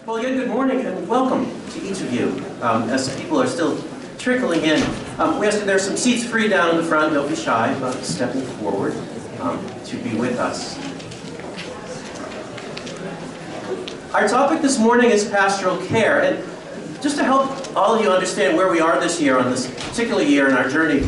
Well, again, good morning and welcome to each of you. As people are still trickling in, we ask that there's some seats free down in the front. Don't be shy about stepping forward to be with us. Our topic this morning is pastoral care, and just to help all of you understand where we are this year on this particular year in our journey,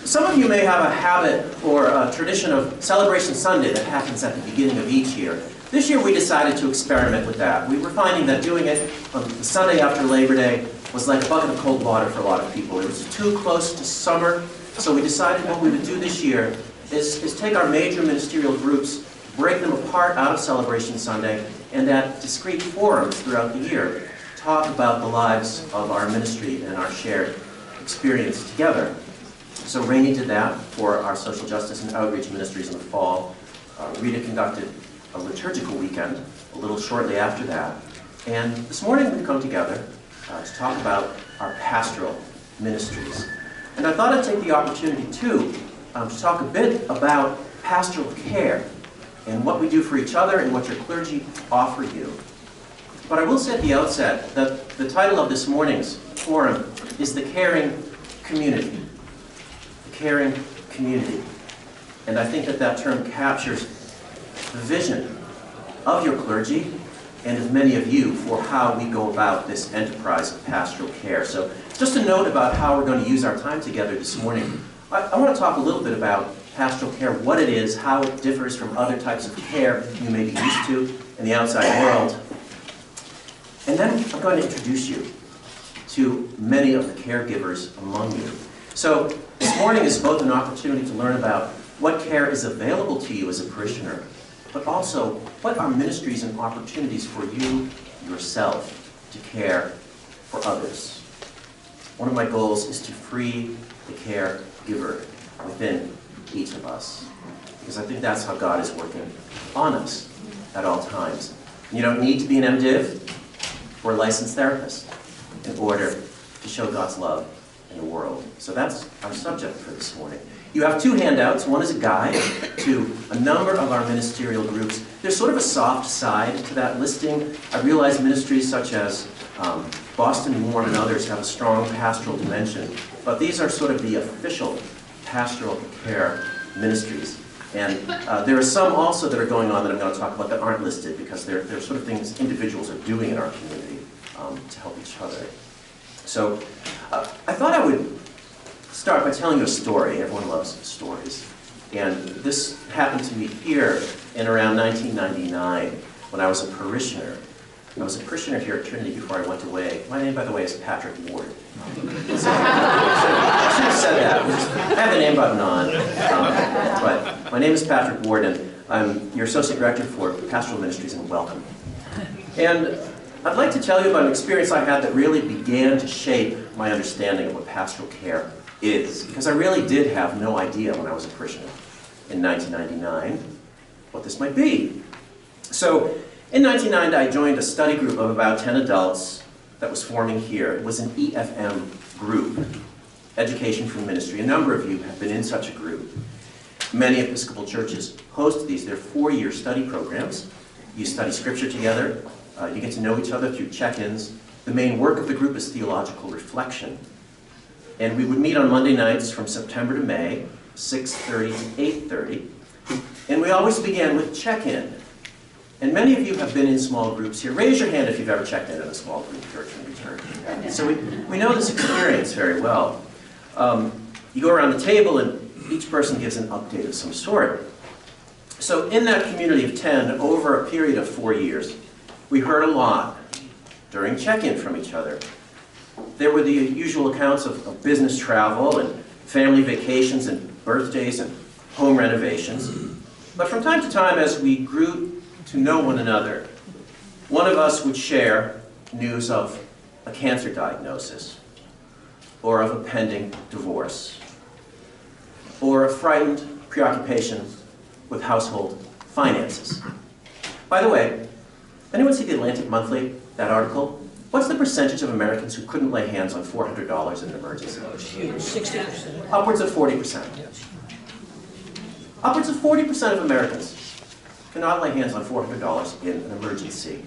some of you may have a habit or a tradition of Celebration Sunday that happens at the beginning of each year. This year we decided to experiment with that. We were finding that doing it on the Sunday after Labor Day was like a bucket of cold water for a lot of people. It was too close to summer, so we decided what we would do this year is take our major ministerial groups, break them apart out of Celebration Sunday, and at discrete forums throughout the year, talk about the lives of our ministry and our shared experience together. So Rainey did that for our social justice and outreach ministries in the fall. Rita conducted a liturgical weekend a little shortly after that. And this morning we've come together to talk about our pastoral ministries. And I thought I'd take the opportunity too to talk a bit about pastoral care and what we do for each other and what your clergy offer you. But I will say at the outset that the title of this morning's forum is The Caring Community. The Caring Community. And I think that that term captures the vision of your clergy and of many of you for how we go about this enterprise of pastoral care. So just a note about how we're going to use our time together this morning. I want to talk a little bit about pastoral care, what it is, how it differs from other types of care you may be used to in the outside world. And then I'm going to introduce you to many of the caregivers among you. So this morning is both an opportunity to learn about what care is available to you as a parishioner, but also what are ministries and opportunities for you yourself to care for others. One of my goals is to free the caregiver within each of us, because I think that's how God is working on us at all times. You don't need to be an MDiv or a licensed therapist in order to show God's love in the world. So that's our subject for this morning. You have two handouts. One is a guide to a number of our ministerial groups. There's sort of a soft side to that listing. I realize ministries such as Boston Moore and others have a strong pastoral dimension, but these are sort of the official pastoral care ministries. And there are some also that are going on that I'm going to talk about that aren't listed because they're sort of things individuals are doing in our community to help each other. So I thought I would start by telling you a story. Everyone loves stories. And this happened to me here in around 1999 when I was a parishioner. I was a parishioner here at Trinity before I went away. My name, by the way, is Patrick Ward. I should have said that. I have the name button on. But my name is Patrick Ward, and I'm your Associate Rector for Pastoral Ministries and Welcome. And I'd like to tell you about an experience I had that really began to shape my understanding of what pastoral care is, because I really did have no idea when I was a parishioner in 1999 what this might be. So in 1990, I joined a study group of about 10 adults that was forming here. It was an EFM group, Education for Ministry. A number of you have been in such a group. Many Episcopal churches host these. They're 4-year study programs. You study Scripture together. You get to know each other through check-ins. The main work of the group is theological reflection. And we would meet on Monday nights from September to May, 6:30 to 8:30. And we always began with check-in. And many of you have been in small groups here. Raise your hand if you've ever checked in a small group here at Trinity Church. So we know this experience very well. You go around the table and each person gives an update of some sort. So in that community of 10, over a period of 4 years, we heard a lot during check-in from each other. There were the usual accounts of business travel and family vacations and birthdays and home renovations. But from time to time, as we grew to know one another, one of us would share news of a cancer diagnosis, or of a pending divorce, or a frightened preoccupation with household finances. By the way, anyone see the Atlantic Monthly, that article? What's the percentage of Americans who couldn't lay hands on $400 in an emergency? 60%. Upwards of 40%. Upwards of 40% of Americans cannot lay hands on $400 in an emergency.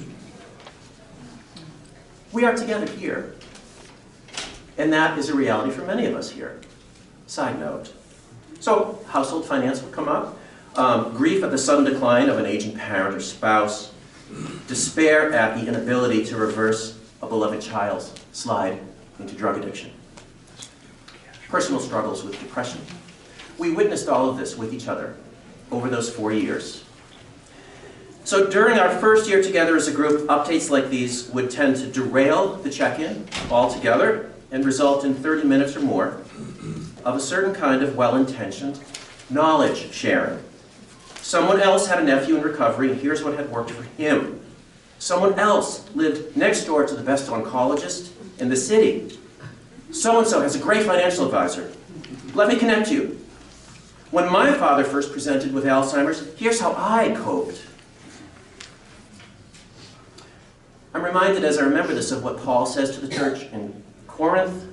We are together here. And that is a reality for many of us here. Side note. So, household finance will come up. Grief at the sudden decline of an aging parent or spouse. Despair at the inability to reverse a beloved child's slide into drug addiction. Personal struggles with depression. We witnessed all of this with each other over those 4 years. So during our first year together as a group, updates like these would tend to derail the check-in altogether and result in 30 minutes or more of a certain kind of well-intentioned knowledge sharing. Someone else had a nephew in recovery, and here's what had worked for him. Someone else lived next door to the best oncologist in the city. So-and-so has a great financial advisor. Let me connect you. When my father first presented with Alzheimer's, here's how I coped. I'm reminded as I remember this of what Paul says to the church in Corinth.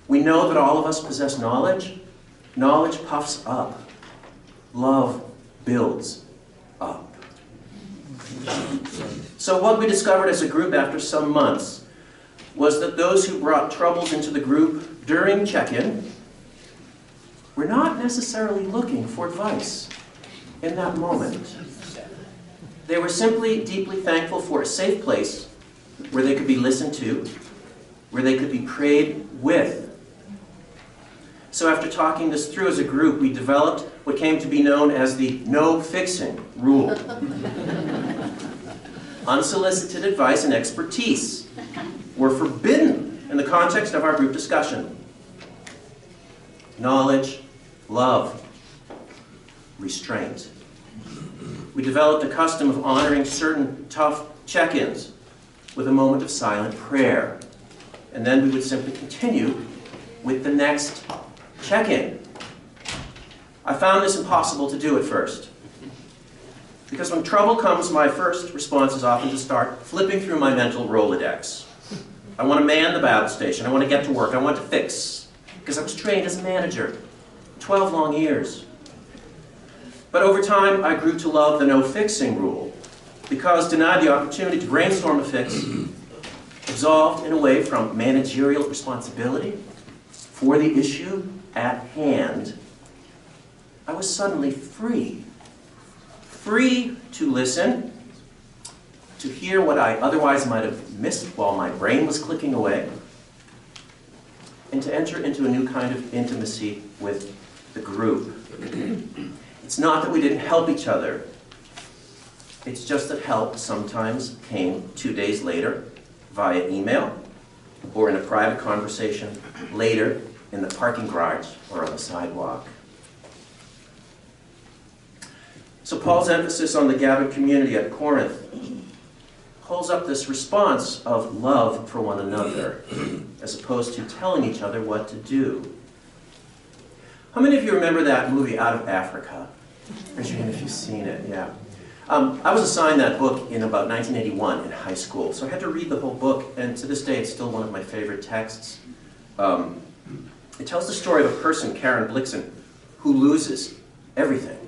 We know that all of us possess knowledge. Knowledge puffs up. Love builds up. So what we discovered as a group after some months was that those who brought troubles into the group during check-in were not necessarily looking for advice in that moment. They were simply deeply thankful for a safe place where they could be listened to, where they could be prayed with. So after talking this through as a group, we developed what came to be known as the no fixing rule. Unsolicited advice and expertise were forbidden in the context of our group discussion. Knowledge, love, restraint. We developed a custom of honoring certain tough check-ins with a moment of silent prayer. And then we would simply continue with the next check-in. I found this impossible to do at first. Because when trouble comes, my first response is often to start flipping through my mental Rolodex. I want to man the battle station. I want to get to work. I want to fix. Because I was trained as a manager. 12 long years. But over time, I grew to love the no-fixing rule. Because denied the opportunity to brainstorm a fix, absolved in a way from managerial responsibility for the issue at hand, I was suddenly free. Free to listen, to hear what I otherwise might have missed while my brain was clicking away, and to enter into a new kind of intimacy with the group. It's not that we didn't help each other. It's just that help sometimes came 2 days later via email or in a private conversation later in the parking garage or on the sidewalk. So Paul's emphasis on the gathered community at Corinth holds up this response of love for one another, as opposed to telling each other what to do. How many of you remember that movie, Out of Africa? Raise your hand if you've seen it, yeah. I was assigned that book in about 1981 in high school, so I had to read the whole book, and to this day it's still one of my favorite texts. It tells the story of a person, Karen Blixen, who loses everything.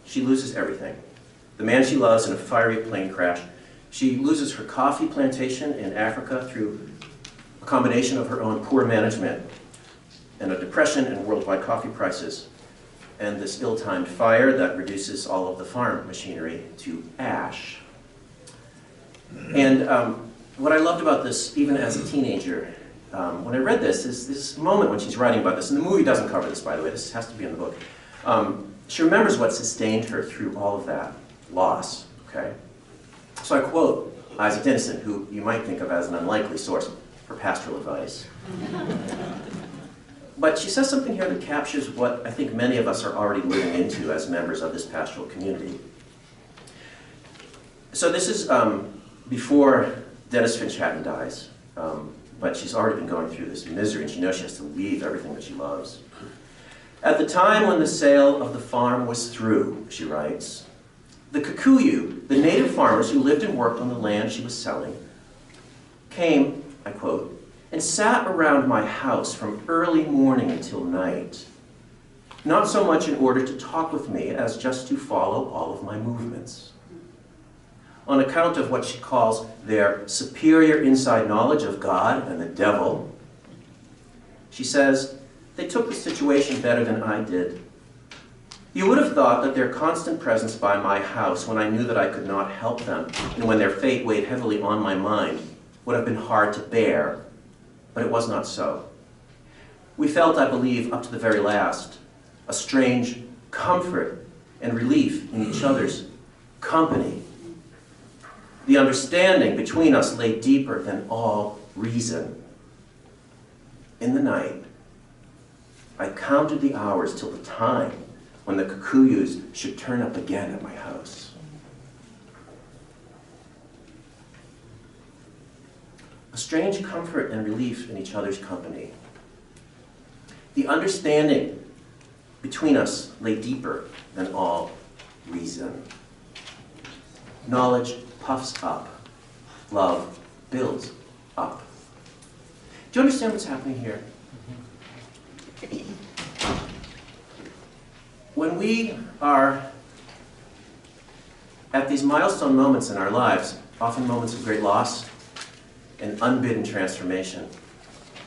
She loses everything. The man she loves in a fiery plane crash. She loses her coffee plantation in Africa through a combination of her own poor management and a depression in worldwide coffee prices, and this ill-timed fire that reduces all of the farm machinery to ash. And what I loved about this, even as a teenager, when I read this, is this moment when she's writing about this, and the movie doesn't cover this, by the way, this has to be in the book. She remembers what sustained her through all of that loss, okay? So I quote Isaac Dennison, who you might think of as an unlikely source for pastoral advice. But she says something here that captures what I think many of us are already living into as members of this pastoral community. So this is before Dennis Finch Hatton dies, but she's already been going through this misery, and she knows she has to leave everything that she loves. At the time when the sale of the farm was through, she writes, the Kikuyu, the native farmers who lived and worked on the land she was selling, came, I quote, and sat around my house from early morning until night, not so much in order to talk with me as just to follow all of my movements. on account of what she calls their superior inside knowledge of God and the devil. She says, they took the situation better than I did. You would have thought that their constant presence by my house when I knew that I could not help them, and when their fate weighed heavily on my mind, would have been hard to bear, but it was not so. We felt, I believe, up to the very last, a strange comfort and relief in each other's company. The understanding between us lay deeper than all reason. In the night, I counted the hours till the time when the Kikuyus should turn up again at my house. A strange comfort and relief in each other's company. The understanding between us lay deeper than all reason. Knowledge puffs up. Love builds up. Do you understand what's happening here? When we are at these milestone moments in our lives, often moments of great loss and unbidden transformation,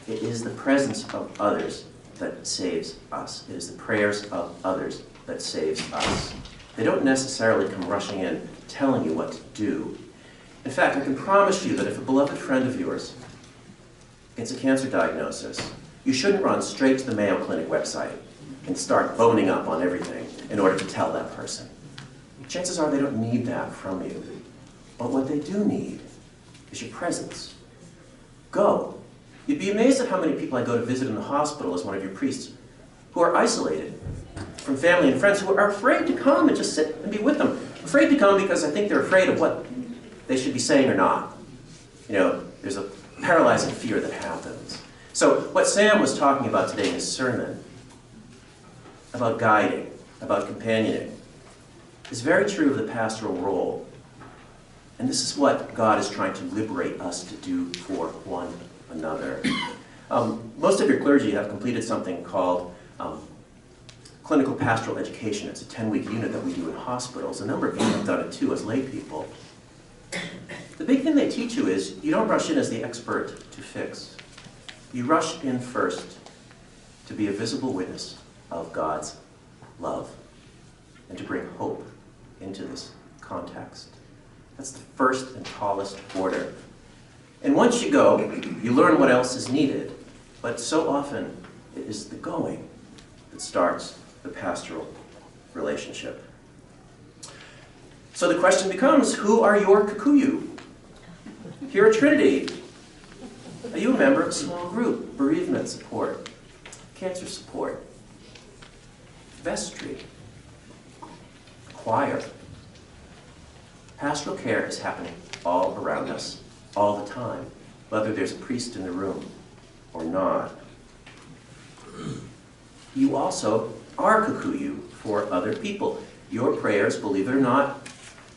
it is the presence of others that saves us. It is the prayers of others that saves us. They don't necessarily come rushing in telling you what to do. In fact, I can promise you that if a beloved friend of yours gets a cancer diagnosis, you shouldn't run straight to the Mayo Clinic website and start boning up on everything in order to tell that person. Chances are they don't need that from you. But what they do need is your presence. Go. You'd be amazed at how many people I go to visit in the hospital as one of your priests who are isolated from family and friends, who are afraid to come and just sit and be with them. Afraid to come because I think they're afraid of what they should be saying or not. You know, there's a paralyzing fear that happens. So what Sam was talking about today in his sermon, about guiding, about companioning, is very true of the pastoral role. And this is what God is trying to liberate us to do for one another. Most of your clergy have completed something called clinical pastoral education. It's a 10-week unit that we do in hospitals. A number of you have done it too as lay people. The big thing they teach you is you don't rush in as the expert to fix. You rush in first to be a visible witness of God's love and to bring hope into this context. That's the first and tallest order. And once you go, you learn what else is needed. But so often, it is the going that starts the pastoral relationship. So the question becomes, who are your Kikuyu? Here at Trinity, are you a member of a small group? Bereavement support, cancer support, vestry, choir. Pastoral care is happening all around us, all the time, whether there's a priest in the room or not. You also are Kikuyu for other people. Your prayers, believe it or not,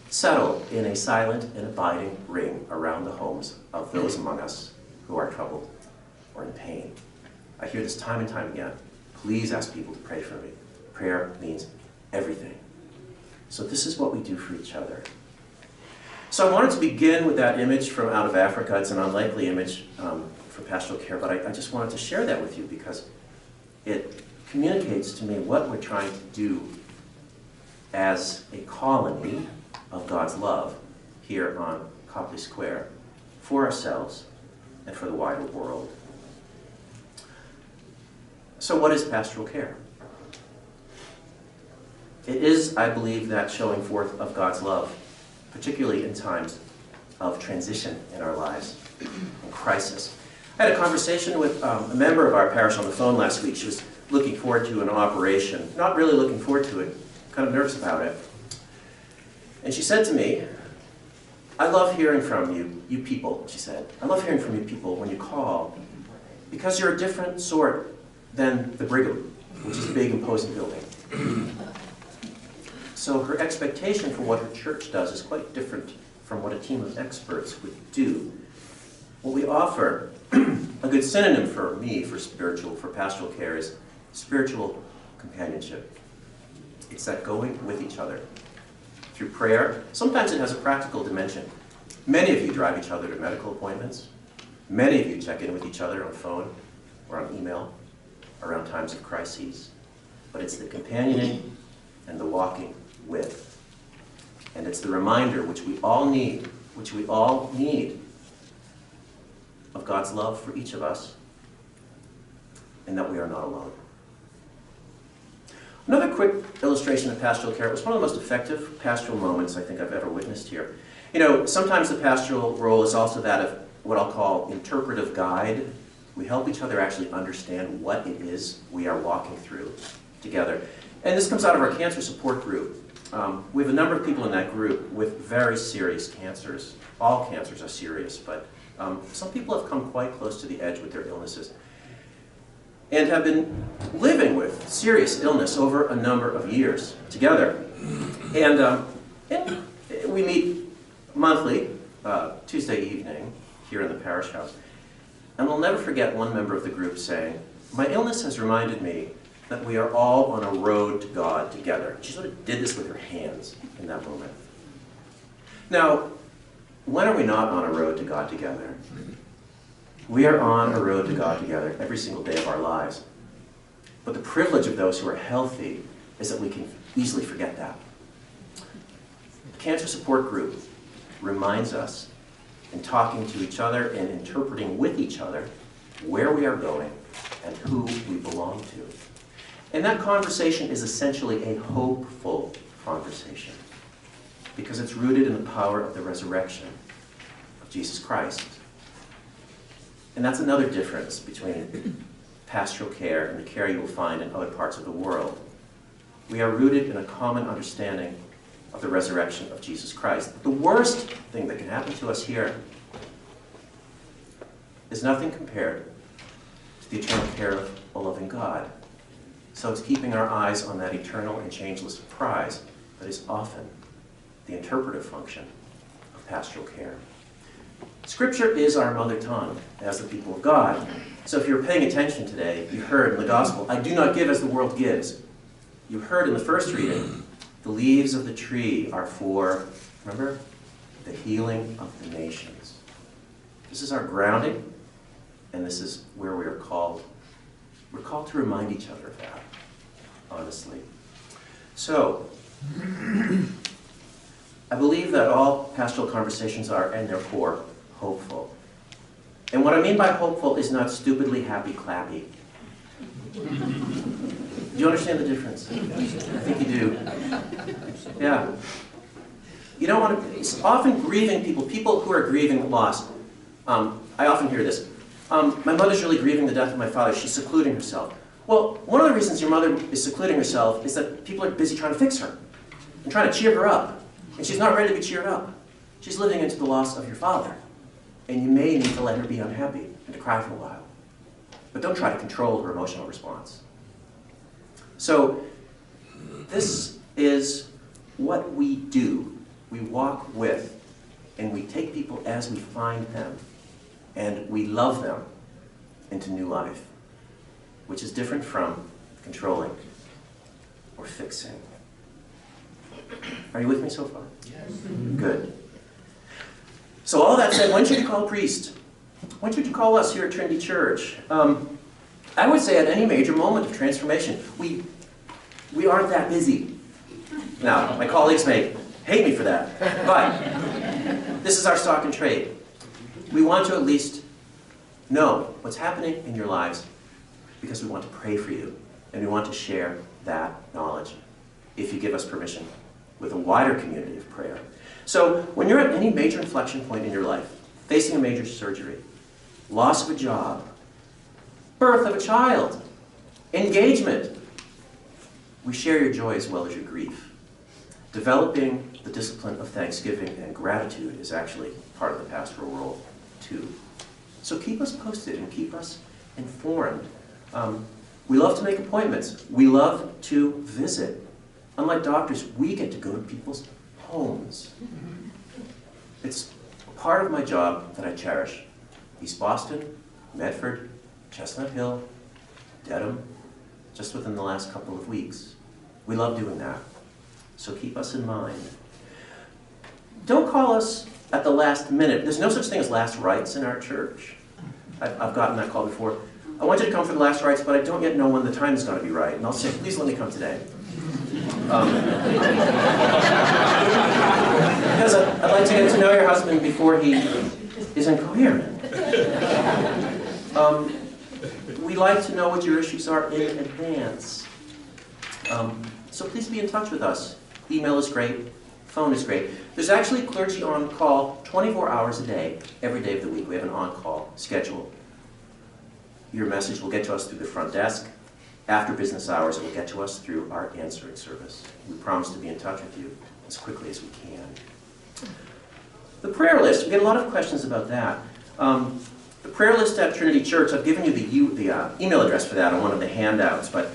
settle in a silent and abiding ring around the homes of those among us who are troubled or in pain. I hear this time and time again. Please ask people to pray for me. Prayer means everything. So this is what we do for each other. So I wanted to begin with that image from out of Africa. It's an unlikely image for pastoral care, but I just wanted to share that with you because it communicates to me what we're trying to do as a colony of God's love here on Copley Square for ourselves and for the wider world. So what is pastoral care? It is, I believe, that showing forth of God's love, particularly in times of transition in our lives, in crisis. I had a conversation with a member of our parish on the phone last week. She was looking forward to an operation, not really looking forward to it, kind of nervous about it. And she said to me, I love hearing from you people, she said. I love hearing from you people when you call, because you're a different sort than the Brigham, which is a big, imposing building. So her expectation for what her church does is quite different from what a team of experts would do. What we offer, a good synonym for me, for pastoral care, is spiritual companionship. It's that going with each other through prayer. Sometimes it has a practical dimension. Many of you drive each other to medical appointments. Many of you check in with each other on phone or on email around times of crises. But it's the companioning and the walking with. And it's the reminder, which we all need, of God's love for each of us, and that we are not alone. Another quick illustration of pastoral care. It was one of the most effective pastoral moments I think I've ever witnessed here. You know, sometimes the pastoral role is also that of what I'll call interpretive guide. We help each other actually understand what it is we are walking through together. And this comes out of our cancer support group. We have a number of people in that group with very serious cancers. All cancers are serious, but some people have come quite close to the edge with their illnesses and have been living with serious illness over a number of years together. And we meet monthly, Tuesday evening, here in the parish house. And I'll never forget one member of the group saying, "My illness has reminded me that we are all on a road to God together." She sort of did this with her hands in that moment. Now, when are we not on a road to God together? We are on a road to God together every single day of our lives. But the privilege of those who are healthy is that we can easily forget that. The Cancer Support Group reminds us, in talking to each other and interpreting with each other, where we are going and who we belong to. And that conversation is essentially a hopeful conversation, because it's rooted in the power of the resurrection of Jesus Christ. And that's another difference between pastoral care and the care you will find in other parts of the world. We are rooted in a common understanding of the resurrection of Jesus Christ. The worst thing that can happen to us here is nothing compared to the eternal care of a loving God. So it's keeping our eyes on that eternal and changeless prize that is often the interpretive function of pastoral care. Scripture is our mother tongue as the people of God. So if you're paying attention today, you heard in the gospel, "I do not give as the world gives." You heard in the first reading, "The leaves of the tree are for," remember, "the healing of the nations." This is our grounding, and this is where we are called. We're called to remind each other of that, honestly. So, I believe that all pastoral conversations are, in their core, hopeful. And what I mean by hopeful is not stupidly happy-clappy. Do you understand the difference? I think you do. Yeah. You don't want to, it's often grieving people who are grieving loss. I often hear this. "My mother's really grieving the death of my father. She's secluding herself." Well, one of the reasons your mother is secluding herself is that people are busy trying to fix her and trying to cheer her up. And she's not ready to be cheered up. She's living into the loss of your father. And you may need to let her be unhappy and to cry for a while. But don't try to control her emotional response. So, this is what we do. We walk with, and we take people as we find them, and we love them into new life, which is different from controlling or fixing. Are you with me so far? Yes. Good. So all that said, when should you call a priest? When should you call us here at Trinity Church? I would say at any major moment of transformation. We aren't that busy. Now, my colleagues may hate me for that, but this is our stock and trade. We want to at least know what's happening in your lives because we want to pray for you, and we want to share that knowledge, if you give us permission, with a wider community of prayer. So when you're at any major inflection point in your life, facing a major surgery, loss of a job, birth of a child, engagement, we share your joy as well as your grief. Developing the discipline of thanksgiving and gratitude is actually part of the pastoral role too. So keep us posted and keep us informed. We love to make appointments. We love to visit. Unlike doctors, we get to go to people's homes. It's part of my job that I cherish. East Boston, Medford, Chestnut Hill, Dedham, just within the last couple of weeks. We love doing that. So keep us in mind. don't call us at the last minute. There's no such thing as last rites in our church. I've gotten that call before. I want you to come for the last rites, but I don't yet know when the time is going to be right. And I'll say, please let me come today. Because I'd like to get to know your husband before he is incoherent. We like to know what your issues are in advance. So please be in touch with us. Email is great. Phone is great. There's actually clergy on call 24 hours a day, every day of the week. We have an on-call schedule. Your message will get to us through the front desk. After business hours, it will get to us through our answering service. We promise to be in touch with you as quickly as we can. The prayer list, we get a lot of questions about that. The prayer list at Trinity Church, I've given you the email address for that on one of the handouts, but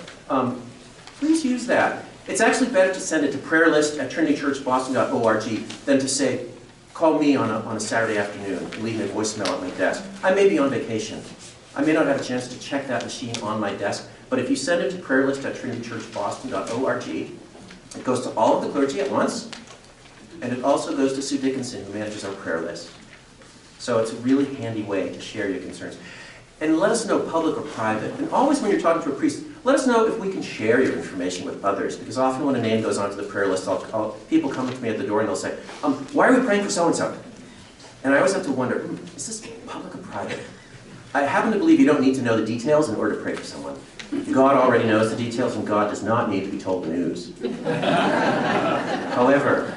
please use that. It's actually better to send it to prayerlist@trinitychurchboston.org than to say, call me on a Saturday afternoon and leave me a voicemail at my desk. I may be on vacation. I may not have a chance to check that machine on my desk, but if you send it to prayerlist@trinitychurchboston.org, it goes to all of the clergy at once, and it also goes to Sue Dickinson, who manages our prayer list. So it's a really handy way to share your concerns. And let us know, public or private. And always when you're talking to a priest, let us know if we can share your information with others. Because often when a name goes onto the prayer list, people come to me at the door and they'll say, why are we praying for so-and-so? And I always have to wonder, is this public or private? I happen to believe you don't need to know the details in order to pray for someone. God already knows the details, and God does not need to be told the news. However,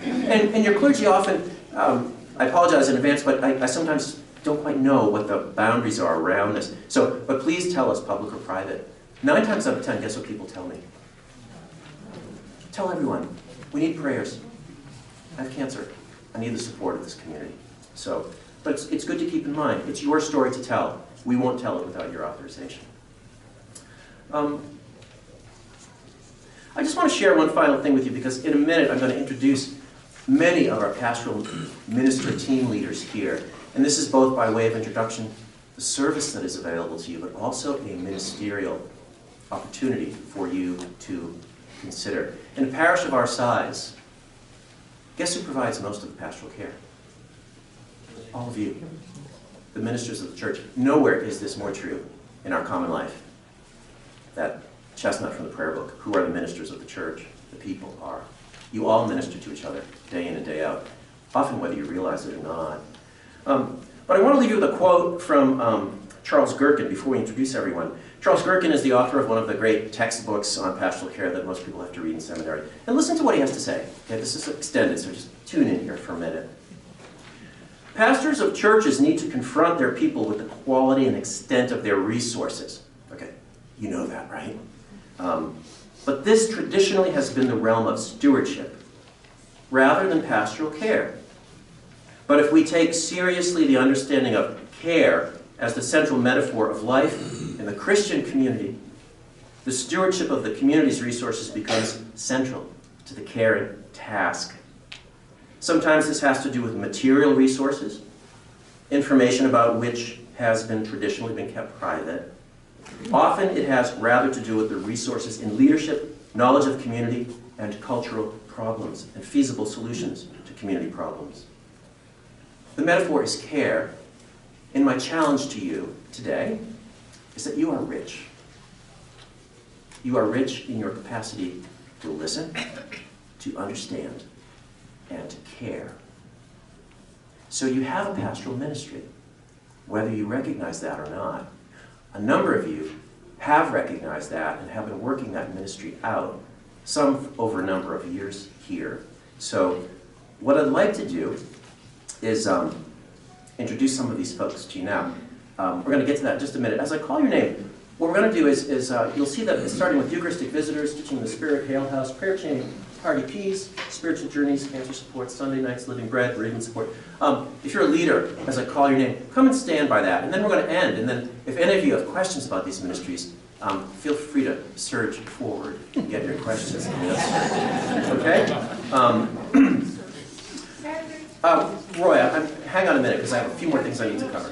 and your clergy often, I apologize in advance, but I sometimes don't quite know what the boundaries are around this. So, but please tell us, public or private. 9 times out of 10, guess what people tell me? Tell everyone, we need prayers. I have cancer. I need the support of this community. So, but it's good to keep in mind, it's your story to tell. We won't tell it without your authorization. I just want to share one final thing with you, because in a minute I'm going to introduce many of our pastoral ministry team leaders here. And this is both by way of introduction, the service that is available to you, but also a ministerial opportunity for you to consider. In a parish of our size, guess who provides most of the pastoral care? All of you, the ministers of the church. Nowhere is this more true in our common life. That chestnut from the prayer book, who are the ministers of the church? The people are. You all minister to each other, day in and day out, often whether you realize it or not. But I want to leave you with a quote from Charles Gherkin before we introduce everyone. Charles Gherkin is the author of one of the great textbooks on pastoral care that most people have to read in seminary. And listen to what he has to say. Okay, this is extended, so just tune in here for a minute. Pastors of churches need to confront their people with the quality and extent of their resources. Okay, you know that, right? But this traditionally has been the realm of stewardship rather than pastoral care. But if we take seriously the understanding of care as the central metaphor of life in the Christian community, the stewardship of the community's resources becomes central to the caring task. Sometimes this has to do with material resources, information about which has traditionally been kept private. Often it has rather to do with the resources in leadership, knowledge of community, and cultural problems, and feasible solutions to community problems. The metaphor is care, and my challenge to you today is that you are rich. You are rich in your capacity to listen, to understand, and to care. So you have a pastoral ministry, whether you recognize that or not. A number of you have recognized that and have been working that ministry out, some over a number of years here. So what I'd like to do is introduce some of these folks to you now. We're going to get to that in just a minute. As I call your name, what we're going to do is you'll see that it's starting with Eucharistic visitors, teaching the Spirit, Hail House, prayer chain, party peas, spiritual journeys, cancer support, Sunday nights, living bread, bereavement support. If you're a leader, as I call your name, come and stand by that. And then we're going to end. And then if any of you have questions about these ministries, feel free to surge forward and get your questions. Okay? Roy, hang on a minute, because I have a few more things I need to cover.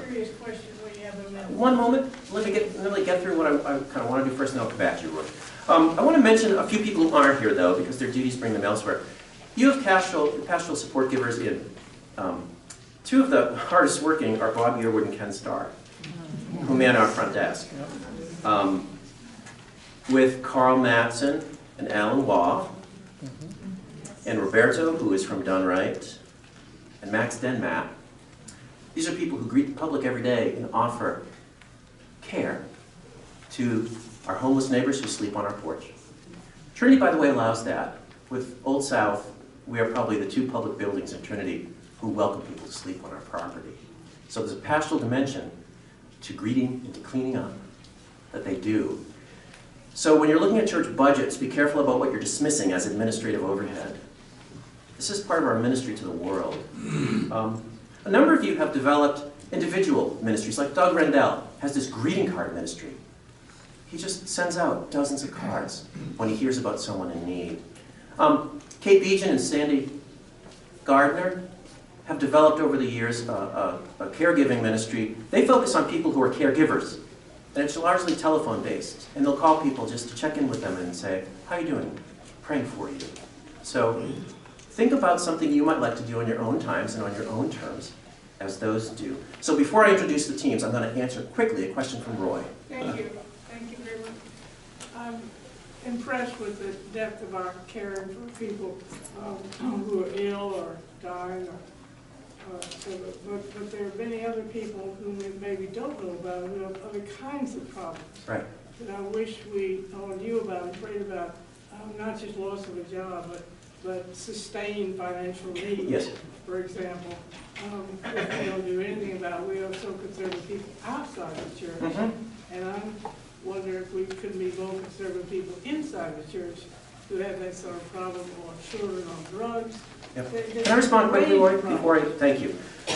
One moment. Let me get through what I kind of want to do first, and then I'll come back to you, Roy. I want to mention a few people who aren't here, though, because their duties bring them elsewhere. You have pastoral support givers in. Two of the hardest working are Bob Yearwood and Ken Starr, who man our front desk. With Carl Mattson and Alan Waugh, and Roberto, who is from Dunright, and Max Denmat. These are people who greet the public every day and offer care to our homeless neighbors who sleep on our porch. Trinity, by the way, allows that. With Old South, we are probably the two public buildings in Trinity who welcome people to sleep on our property. So there's a pastoral dimension to greeting and to cleaning up that they do. So when you're looking at church budgets, be careful about what you're dismissing as administrative overhead. This is part of our ministry to the world. A number of you have developed individual ministries, like Doug Rendell has this greeting card ministry. He just sends out dozens of cards when he hears about someone in need. Kate Beejan and Sandy Gardner have developed over the years a caregiving ministry. They focus on people who are caregivers, and it's largely telephone-based. And they'll call people just to check in with them and say, how are you doing? Praying for you. So think about something you might like to do on your own times and on your own terms, as those do. So before I introduce the teams, I'm going to answer quickly a question from Roy. Thank you. Thank you very much. I'm impressed with the depth of our caring for people who are ill or dying. But there are many other people whom we maybe don't know about who have other kinds of problems. Right. That I wish we all knew about and prayed about, not just loss of a job, but sustained financial needs. Yes. For example, which we don't do anything about. We also conservative people outside the church. Mm-hmm. And I wonder if we could be more conservative people inside the church who have that sort of problem, or children on drugs. Yep. Can I respond quickly, Roy, before I, thank you.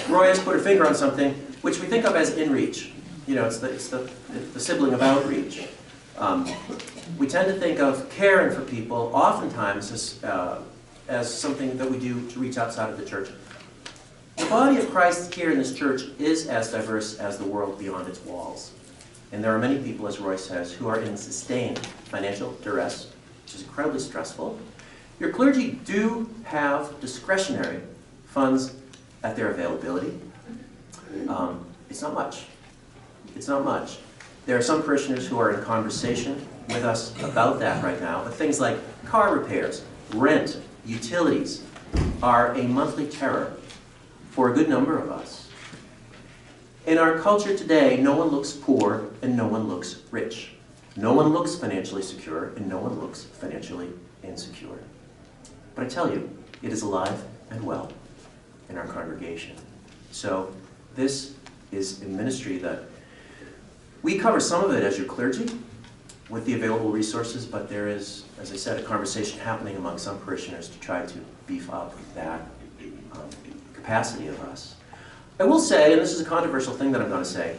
Roy has put her finger on something which we think of as in-reach. You know, it's the sibling of outreach. We tend to think of caring for people oftentimes as something that we do to reach outside of the church. The body of Christ here in this church is as diverse as the world beyond its walls. And there are many people, as Roy says, who are in sustained financial duress, which is incredibly stressful. Your clergy do have discretionary funds at their availability. It's not much. It's not much. There are some parishioners who are in conversation with us about that right now, but things like car repairs, rent, utilities are a monthly terror for a good number of us. In our culture today, no one looks poor and no one looks rich. No one looks financially secure and no one looks financially insecure. But I tell you, it is alive and well in our congregation. So this is a ministry that we cover some of it as your clergy with the available resources, but there is, as I said, a conversation happening among some parishioners to try to beef up that capacity of us. I will say, and this is a controversial thing that I'm going to say,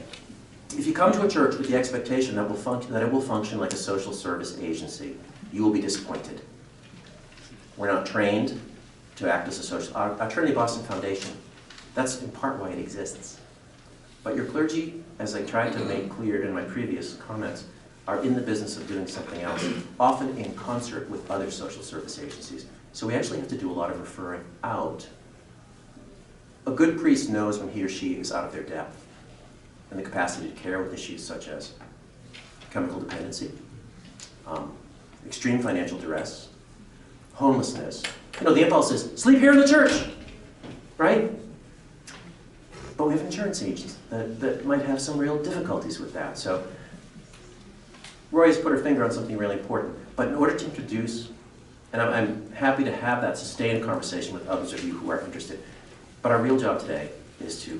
if you come to a church with the expectation that it will function like a social service agency, you will be disappointed. We're not trained to act as a social... Our Trinity Boston Foundation, that's in part why it exists. But your clergy, as I tried to make clear in my previous comments, are in the business of doing something else, often in concert with other social service agencies. So we actually have to do a lot of referring out. A good priest knows when he or she is out of their depth and the capacity to care with issues such as chemical dependency, extreme financial duress, homelessness. You know, the impulse is, sleep here in the church, right? But we have insurance agents that might have some real difficulties with that. So Roy has put her finger on something really important. But in order to introduce, and I'm happy to have that sustained conversation with others of you who are interested, but our real job today is to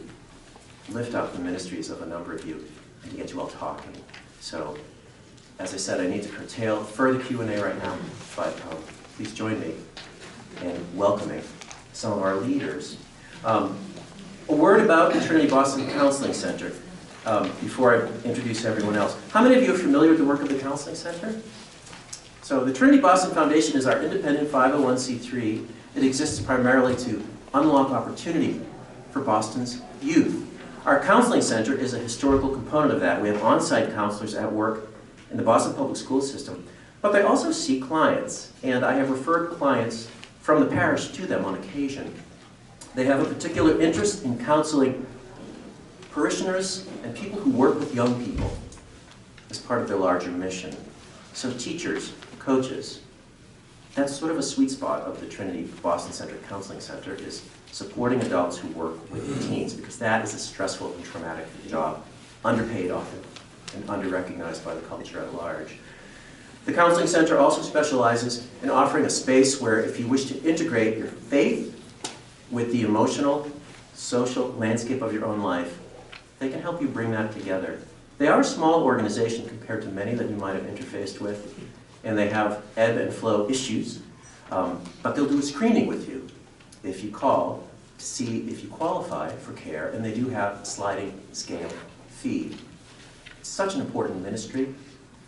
lift up the ministries of a number of you and to get you all talking. So, as I said, I need to curtail further Q&A right now, but please join me in welcoming some of our leaders. A word about the Trinity Boston Counseling Center before I introduce everyone else. How many of you are familiar with the work of the Counseling Center? So the Trinity Boston Foundation is our independent 501c3. It exists primarily to unlock opportunity for Boston's youth. Our Counseling Center is a historical component of that. We have on-site counselors at work in the Boston Public School System, but they also see clients, and I have referred clients from the parish to them on occasion. They have a particular interest in counseling parishioners and people who work with young people as part of their larger mission. So teachers, coaches, that's sort of a sweet spot of the Trinity Boston Centric Counseling Center, is supporting adults who work with teens, because that is a stressful and traumatic job, underpaid often, and under-recognized by the culture at large. The Counseling Center also specializes in offering a space where, if you wish to integrate your faith with the emotional, social landscape of your own life, they can help you bring that together. They are a small organization compared to many that you might have interfaced with, and they have ebb and flow issues, but they'll do a screening with you if you call to see if you qualify for care, and they do have a sliding scale fee. It's such an important ministry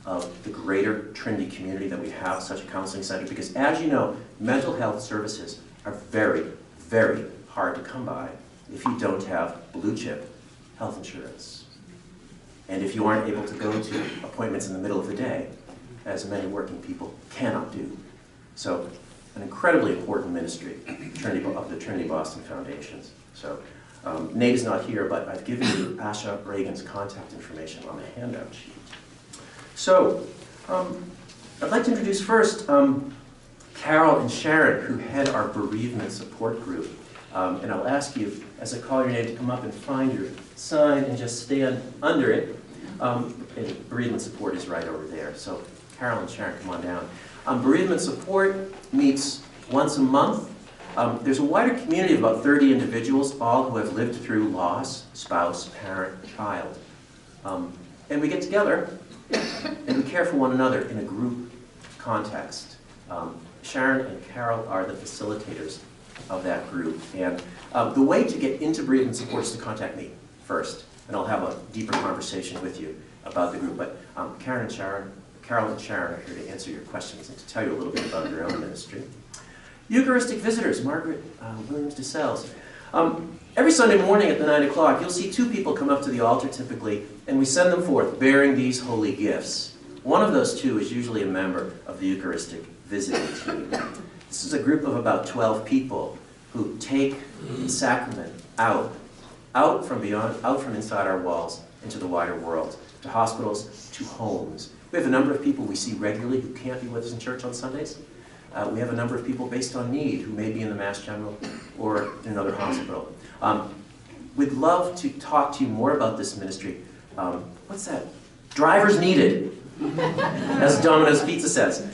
of the greater Trinity community that we have such a counseling center, because as you know, mental health services are very, very hard to come by if you don't have blue chip health insurance. And if you aren't able to go to appointments in the middle of the day, as many working people cannot do. So, an incredibly important ministry of the Trinity Boston Foundations. So, Nate is not here, but I've given you Asha Reagan's contact information on the handout sheet. So, I'd like to introduce first Carol and Sharon, who head our bereavement support group. And I'll ask you, as I call your name, to come up and find your sign and just stand under it. And bereavement support is right over there. So, Carol and Sharon, come on down. Bereavement support meets once a month. There's a wider community of about 30 individuals, all who have lived through loss, spouse, parent, child. And we get together and we care for one another in a group context. Sharon and Carol are the facilitators of that group. And the way to get into bereavement support is to contact me first, and I'll have a deeper conversation with you about the group. But Carol and Sharon are here to answer your questions and to tell you a little bit about their own ministry. Eucharistic visitors, Margaret Williams DeSales. Every Sunday morning at the 9 o'clock, you'll see two people come up to the altar typically, and we send them forth bearing these holy gifts. One of those two is usually a member of the Eucharistic visiting team. This is a group of about 12 people who take the sacrament out from inside our walls into the wider world, to hospitals, to homes. We have a number of people we see regularly who can't be with us in church on Sundays. We have a number of people based on need who may be in the Mass General or in another hospital. We'd love to talk to you more about this ministry. What's that? Drivers needed, as Domino's Pizza says.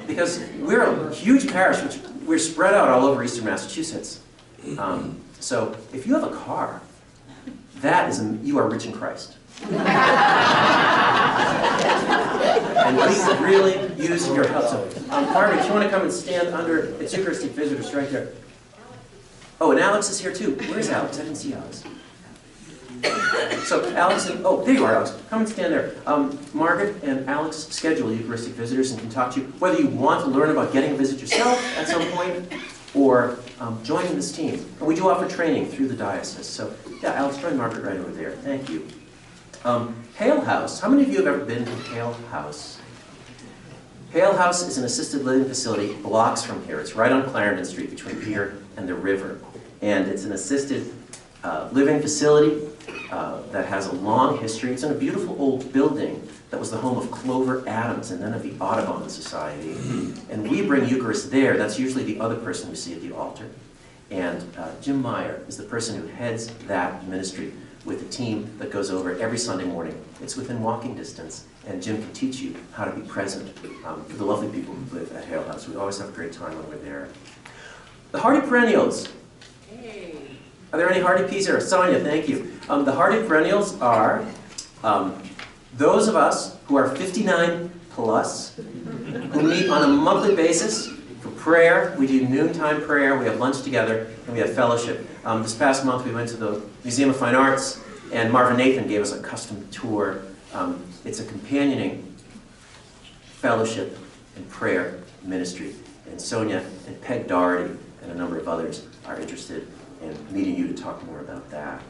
Because we're a huge parish, which we're spread out all over eastern Massachusetts. So if you have a car, you are rich in Christ. And we could really use your help. So, Margaret, if you want to come and stand under, it's Eucharistic visitors right there. Oh, and Alex is here too. Where's Alex? I didn't see Alex. So Alex, there you are, Alex. Come and stand there. Margaret and Alex schedule Eucharistic visitors and can talk to you, whether you want to learn about getting a visit yourself at some point, or joining this team. And we do offer training through the diocese. So, yeah, Alex, join Margaret right over there. Thank you. Hale House. How many of you have ever been to Hale House? Hale House is an assisted living facility blocks from here. It's right on Clarendon Street between here and the river. And it's an assisted living facility that has a long history. It's in a beautiful old building that was the home of Clover Adams and then of the Audubon Society. And we bring Eucharist there. That's usually the other person we see at the altar. And Jim Meyer is the person who heads that ministry with a team that goes over every Sunday morning. It's within walking distance, and Jim can teach you how to be present for the lovely people who live at Hale House. We always have a great time when we're there. The Hardy Perennials. Hey. Are there any Hardy Peas here? Sonia, thank you. The Hardy Perennials are those of us who are 59 plus, who meet on a monthly basis for prayer. We do noontime prayer, we have lunch together, and we have fellowship. This past month we went to the Museum of Fine Arts, and Marvin Nathan gave us a custom tour. It's a companioning fellowship and prayer ministry. And Sonia and Peg Doherty and a number of others are interested in meeting you to talk more about that.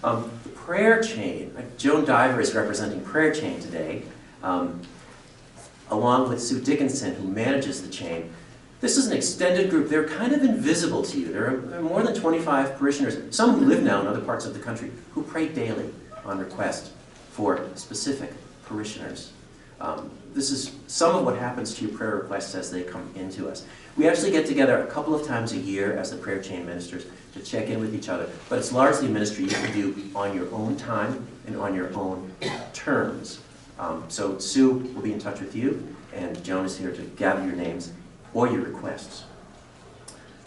The prayer chain, Joan Diver is representing Prayer Chain today, along with Sue Dickinson, who manages the chain. This is an extended group. They're kind of invisible to you. There are more than 25 parishioners, some who live now in other parts of the country, who pray daily on request for specific parishioners. This is some of what happens to your prayer requests as they come into us. We actually get together a couple of times a year as the prayer chain ministers to check in with each other, but it's largely a ministry you can do on your own time and on your own terms. So Sue will be in touch with you, and Joan is here to gather your names or your requests.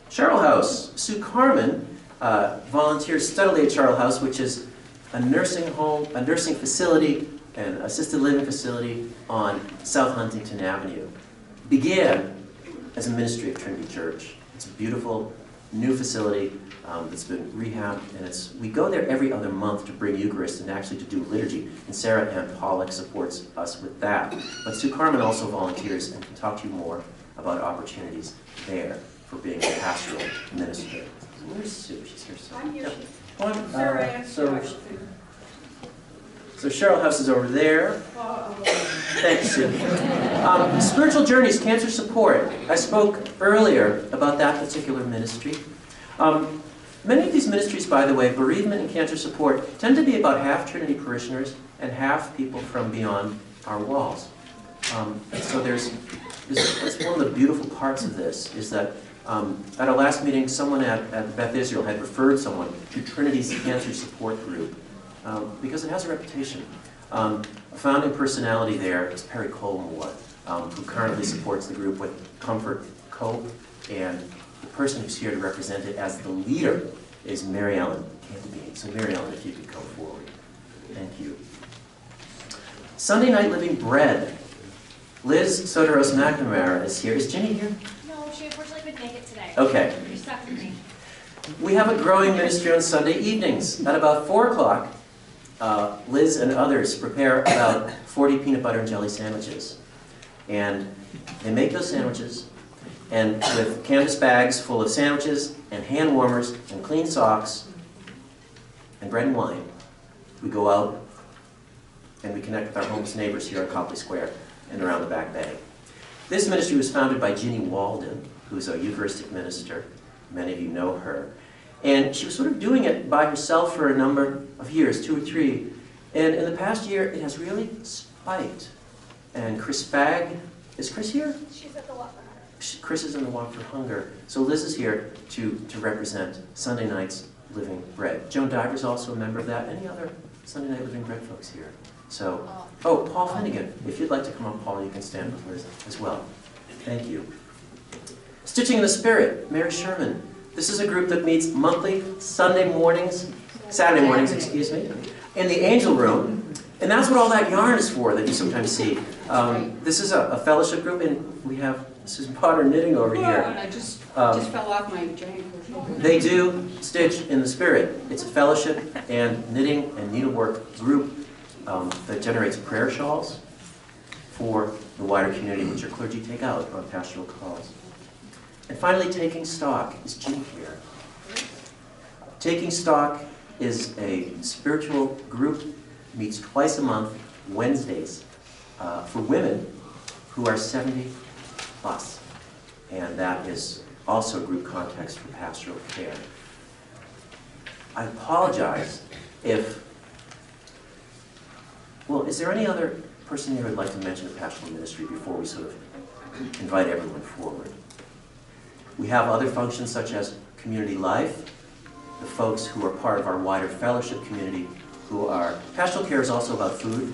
Cheryl House. Sue Carmen volunteers steadily at Cheryl House, which is a nursing home, a nursing facility, an assisted living facility on South Huntington Avenue. Began as a ministry of Trinity Church. It's a beautiful new facility that's been rehabbed, and we go there every other month to bring Eucharist and actually to do liturgy, and Sarah Ann Pollock supports us with that. But Sue Carmen also volunteers and can talk to you more about opportunities there for being a pastoral minister. Where's Sue? She's here. So. I'm here. Yep. So Cheryl House is over there. Thank you, Sue. Spiritual Journeys, Cancer Support. I spoke earlier about that particular ministry. Many of these ministries, by the way, bereavement and cancer support, tend to be about half Trinity parishioners and half people from beyond our walls. So that's one of the beautiful parts of this, is that at our last meeting, someone at Beth Israel had referred someone to Trinity's Cancer Support Group because it has a reputation. A founding personality there is Perry Colmore, who currently supports the group with Comfort Cope, and the person who's here to represent it as the leader is Mary Ellen Cantabine. So Mary Ellen, if you could come forward. Thank you. Sunday Night Living Bread. Liz Soteros McNamara is here. Is Ginny here? No, she unfortunately couldn't make it today. Okay. You're stuck with me. We have a growing ministry on Sunday evenings. At about 4 o'clock, Liz and others prepare about 40 peanut butter and jelly sandwiches. And they make those sandwiches, and with canvas bags full of sandwiches and hand warmers and clean socks and bread and wine, we go out and we connect with our homeless neighbors here at Copley Square and around the Back Bay. This ministry was founded by Ginny Walden, who's a Eucharistic minister. Many of you know her. And she was sort of doing it by herself for a number of years, 2 or 3. And in the past year, it has really spiked. And Chris Fagg, is Chris here? She's at the Walk for Hunger. Chris is in the Walk for Hunger. So Liz is here to represent Sunday Night's Living Bread. Joan Diver's also a member of that. Any other Sunday Night Living Bread folks here? So, oh, Paul Finnegan. If you'd like to come up, Paul, you can stand with Liz as well. Thank you. Stitching in the Spirit, Mary Sherman. This is a group that meets monthly Saturday mornings, in the Angel Room. And that's what all that yarn is for that you sometimes see. This is a fellowship group, and we have Susan Potter knitting over here. I just fell off my giant crochet. They do Stitch in the Spirit. It's a fellowship and knitting and needlework group that generates prayer shawls for the wider community, which your clergy take out on pastoral calls. And finally, Taking Stock. Is Ginny here? Taking Stock is a spiritual group, meets twice a month, Wednesdays, for women who are 70 plus. And that is also a group context for pastoral care. I apologize if, well, is there any other person here who would like to mention the pastoral ministry before we sort of invite everyone forward? We have other functions such as community life, the folks who are part of our wider fellowship community who are, pastoral care is also about food.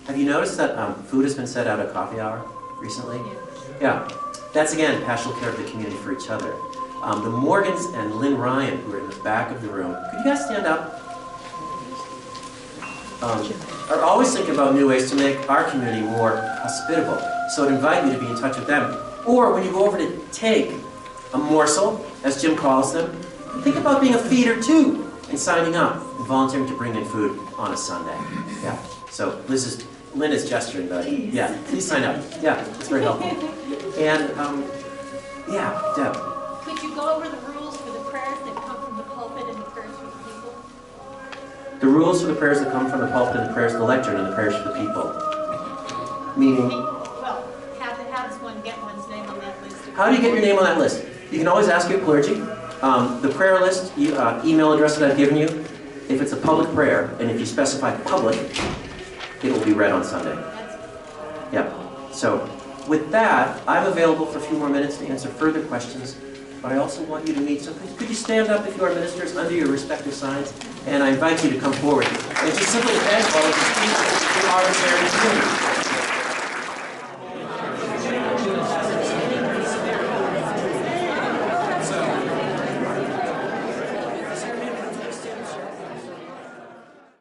Have you noticed that food has been set out at coffee hour recently? Yeah. That's again, pastoral care of the community for each other. The Morgans and Lynn Ryan, who are in the back of the room, could you guys stand up? Are always thinking about new ways to make our community more hospitable. So I'd invite you to be in touch with them. Or when you go over to take a morsel, as Jim calls them, think about being a feeder too, and signing up and volunteering to bring in food on a Sunday. Yeah. So Lynn is gesturing, but yeah, please sign up. Yeah, it's very helpful. And yeah, Deb. Could you go over the rules for the prayers that come from the pulpit and the prayers for the people? The rules for the prayers that come from the pulpit and the prayers of the lectern and the prayers for the people. Meaning? Well, how does one get one's name on that list? How do you get your name on that list? You can always ask your clergy. The prayer list, email address that I've given you, if it's a public prayer, and if you specify public, it will be read on Sunday. Yep. So, with that, I'm available for a few more minutes to answer further questions, but I also want you to meet. So could you stand up if you are ministers under your respective signs? And I invite you to come forward and just simply thank all of the speakers who are there in the community.